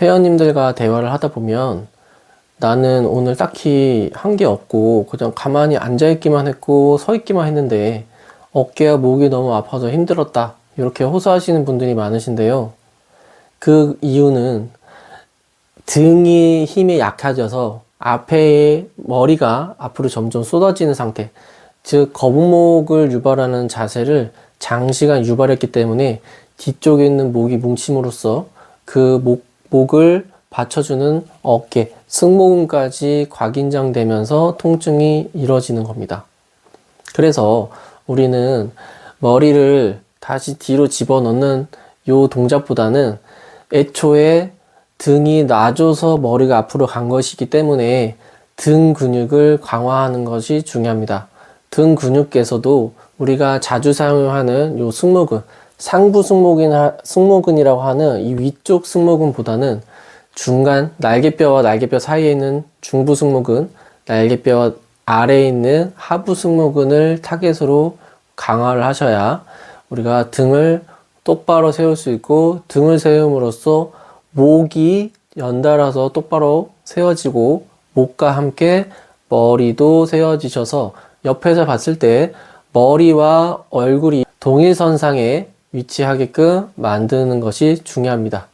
회원님들과 대화를 하다 보면 나는 오늘 딱히 한 게 없고 그냥 가만히 앉아있기만 했고 서 있기만 했는데 어깨와 목이 너무 아파서 힘들었다, 이렇게 호소하시는 분들이 많으신데요. 그 이유는 등이 힘이 약해져서 앞에 머리가 앞으로 점점 쏟아지는 상태, 즉 거북목을 유발하는 자세를 장시간 유발했기 때문에 뒤쪽에 있는 목이 뭉침으로써 그 목을 받쳐주는 어깨, 승모근까지 과긴장되면서 통증이 이뤄지는 겁니다. 그래서 우리는 머리를 다시 뒤로 집어넣는 요 동작보다는 애초에 등이 낮아서 머리가 앞으로 간 것이기 때문에 등 근육을 강화하는 것이 중요합니다. 등 근육께서도 우리가 자주 사용하는 요 승모근, 상부 승모근이라고 하는 이 위쪽 승모근보다는 중간 날개뼈와 날개뼈 사이에 있는 중부 승모근, 날개뼈 아래에 있는 하부 승모근을 타겟으로 강화를 하셔야 우리가 등을 똑바로 세울 수 있고, 등을 세움으로써 목이 연달아서 똑바로 세워지고 목과 함께 머리도 세워지셔서 옆에서 봤을 때 머리와 얼굴이 동일선상에 위치하게끔 만드는 것이 중요합니다.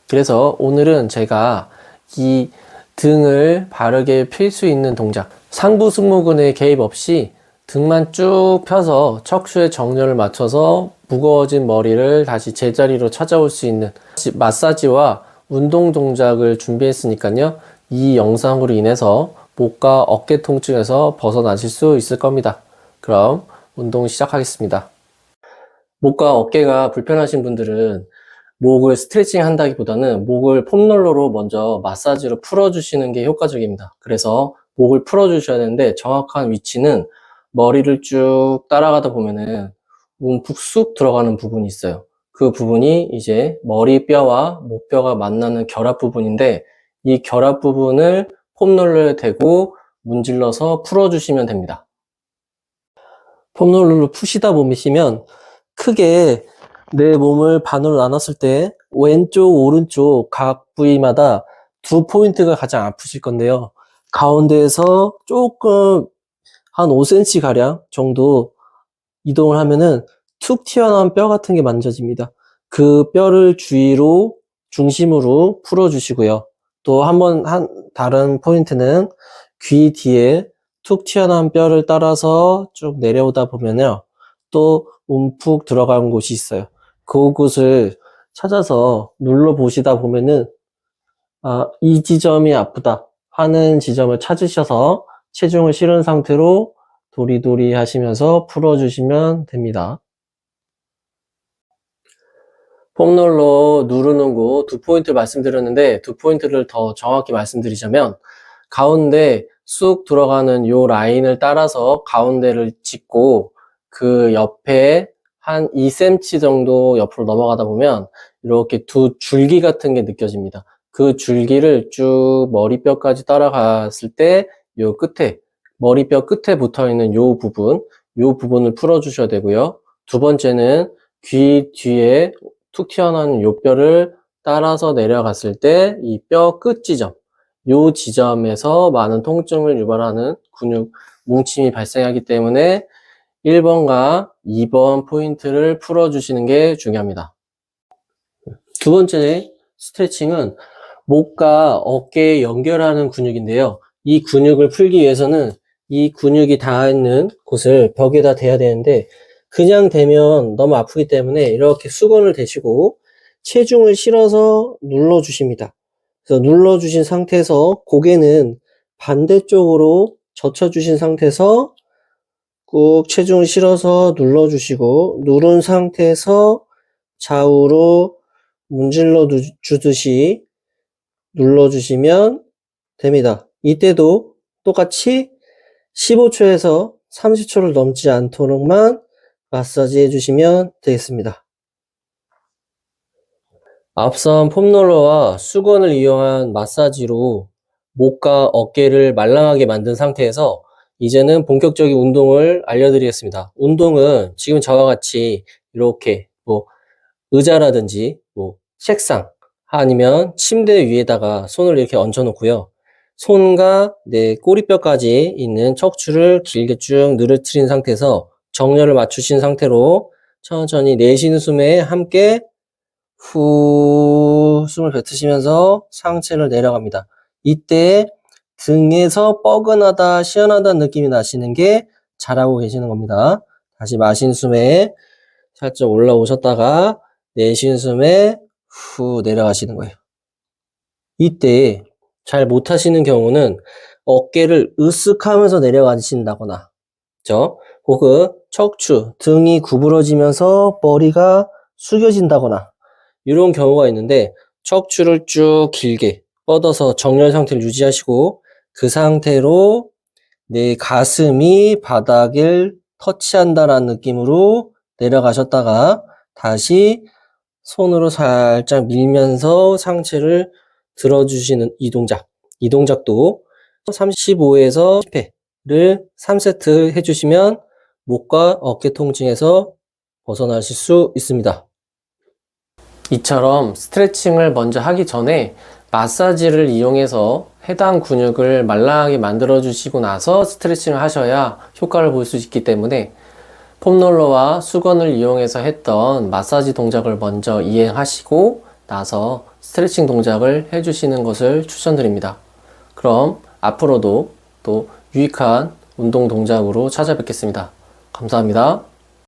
그래서 오늘은 제가 이 등을 바르게 필 수 있는 동작, 상부 승모근에 개입 없이 등만 쭉 펴서 척추의 정렬을 맞춰서 무거워진 머리를 다시 제자리로 찾아올 수 있는 마사지와 운동 동작을 준비했으니까요. 이 영상으로 인해서 목과 어깨 통증에서 벗어나실 수 있을 겁니다. 그럼 운동 시작하겠습니다. 목과 어깨가 불편하신 분들은 목을 스트레칭 한다기보다는 목을 폼롤러로 먼저 마사지로 풀어주시는 게 효과적입니다. 그래서 목을 풀어주셔야 되는데 정확한 위치는 머리를 쭉 따라가다 보면은 움푹 쑥 들어가는 부분이 있어요. 그 부분이 이제 머리뼈와 목뼈가 만나는 결합 부분인데, 이 결합 부분을 폼롤러에 대고 문질러서 풀어주시면 됩니다. 폼롤러로 푸시다 보시면 크게 내 몸을 반으로 나눴을 때 왼쪽, 오른쪽 각 부위마다 두 포인트가 가장 아프실 건데요. 가운데에서 조금 한 5cm 가량 정도 이동을 하면은 툭 튀어나온 뼈 같은 게 만져집니다. 그 뼈를 중심으로 풀어주시고요. 또 다른 포인트는 귀 뒤에 툭 튀어나온 뼈를 따라서 쭉 내려오다 보면요, 또 움푹 들어간 곳이 있어요. 그곳을 찾아서 눌러보시다 보면은 이 지점이 아프다 하는 지점을 찾으셔서 체중을 실은 상태로 도리도리 하시면서 풀어주시면 됩니다. 폼롤러 누르는 곳 두 포인트 말씀드렸는데, 두 포인트를 더 정확히 말씀드리자면 가운데 쑥 들어가는 요 라인을 따라서 가운데를 짚고 그 옆에 한 2cm 정도 옆으로 넘어가다 보면 이렇게 두 줄기 같은 게 느껴집니다. 그 줄기를 쭉 머리뼈까지 따라갔을 때 요 끝에, 머리뼈 끝에 붙어 있는 요 부분을 풀어 주셔야 되고요. 두 번째는 귀 뒤에 툭 튀어나온 요 뼈를 따라서 내려갔을 때 이 뼈 끝 지점, 요 지점에서 많은 통증을 유발하는 근육 뭉침이 발생하기 때문에 1번과 2번 포인트를 풀어주시는 게 중요합니다. 두 번째 스트레칭은 목과 어깨에 연결하는 근육인데요. 이 근육을 풀기 위해서는 이 근육이 닿아 있는 곳을 벽에다 대야 되는데, 그냥 대면 너무 아프기 때문에 이렇게 수건을 대시고 체중을 실어서 눌러주십니다. 그래서 눌러주신 상태에서 고개는 반대쪽으로 젖혀주신 상태에서 꾹 체중을 실어서 눌러주시고, 누른 상태에서 좌우로 문질러 주듯이 눌러주시면 됩니다. 이때도 똑같이 15초에서 30초를 넘지 않도록만 마사지 해주시면 되겠습니다. 앞선 폼롤러와 수건을 이용한 마사지로 목과 어깨를 말랑하게 만든 상태에서 이제는 본격적인 운동을 알려드리겠습니다. 운동은 지금 저와 같이 이렇게 의자라든지 책상, 아니면 침대 위에다가 손을 이렇게 얹어 놓고요. 손과 내 꼬리뼈까지 있는 척추를 길게 쭉 늘어뜨린 상태에서 정렬을 맞추신 상태로 천천히 내쉬는 숨에 함께 후 숨을 뱉으시면서 상체를 내려갑니다. 이때 등에서 뻐근하다, 시원하다는 느낌이 나시는 게 잘하고 계시는 겁니다. 다시 마신 숨에 살짝 올라오셨다가 내쉬는 숨에 후 내려가시는 거예요. 이때 잘 못하시는 경우는 어깨를 으쓱하면서 내려가신다거나, 그죠? 혹은 척추, 등이 구부러지면서 머리가 숙여진다거나 이런 경우가 있는데 척추를 쭉 길게 뻗어서 정렬 상태를 유지하시고 그 상태로 내 가슴이 바닥을 터치한다라는 느낌으로 내려가셨다가 다시 손으로 살짝 밀면서 상체를 들어주시는 이 동작도 35에서 10회를 3세트 해주시면 목과 어깨 통증에서 벗어나실 수 있습니다. 이처럼 스트레칭을 먼저 하기 전에 마사지를 이용해서 해당 근육을 말랑하게 만들어 주시고 나서 스트레칭을 하셔야 효과를 볼 수 있기 때문에 폼롤러와 수건을 이용해서 했던 마사지 동작을 먼저 이행하시고 나서 스트레칭 동작을 해주시는 것을 추천드립니다. 그럼 앞으로도 또 유익한 운동 동작으로 찾아뵙겠습니다. 감사합니다.